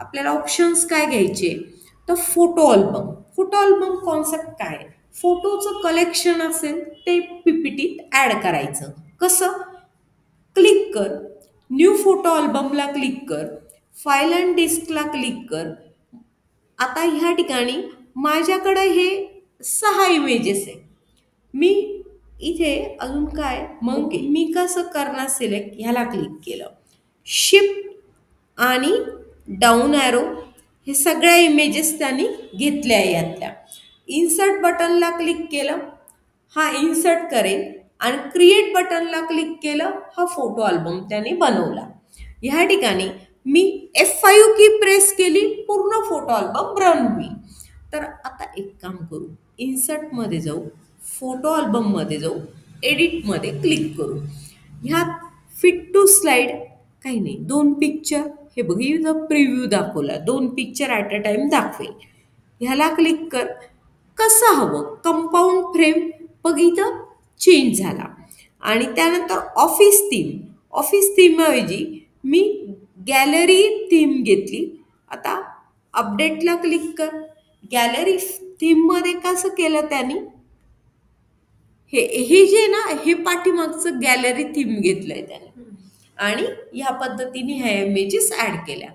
आपल्याला ऑप्शन्स काय घ्यायचे, तर photo album. Photo album concept काय, फोटोचं कलेक्शन असेल ते पीपीटीत ॲड करायचं. कसं, क्लिक कर, न्यू फोटो अल्बमला क्लिक कर, फाईल अँड डिस्कला क्लिक कर. आता ह्या ठिकाणी माझ्याकडे हे 6 इमेजेस आहे. मी इथे अजून काय, मग मी कसं करणार, सिलेक्ट ह्याला क्लिक केलं, शिफ्ट आणि डाऊन ॲरो हे सगळ्या इमेजेस त्यांनी घेतल्या आहे यातल्या. इन्सर्ट बटनला क्लिक केलं, हा इन्सर्ट करेल, आणि क्रिएट बटनला क्लिक केलं, हा फोटो अल्बम त्याने बनवला. ह्या ठिकाणी मी F5 की प्रेस केली, पूर्ण फोटो अल्बम रन होईल. तर आता एक काम करू, इन्सर्टमध्ये जाऊ, फोटो अल्बममध्ये जाऊ, एडिटमध्ये क्लिक करू. ह्यात फिट टू स्लाइड काही नाही, 2 पिक्चर, हे बघ इथं प्रिव्ह्यू दाखवला, 2 पिक्चर ॲट अ टाइम दाखवेल. ह्याला क्लिक कर, कसं हवं कंपाऊंड फ्रेम बघ इथं चेंज झाला. आणि त्यानंतर ऑफिस थीम, ऑफिस थीमऐवजी मी गॅलरी थीम घेतली. आता अपडेटला क्लिक कर, गॅलरी थीममध्ये कसं केलं त्यांनी, हे जे ना, हे पाठीमागचं गॅलरी थीम घेतलंय त्याने, आणि ह्या पद्धतीने ह्या इमेजेस ॲड केल्या.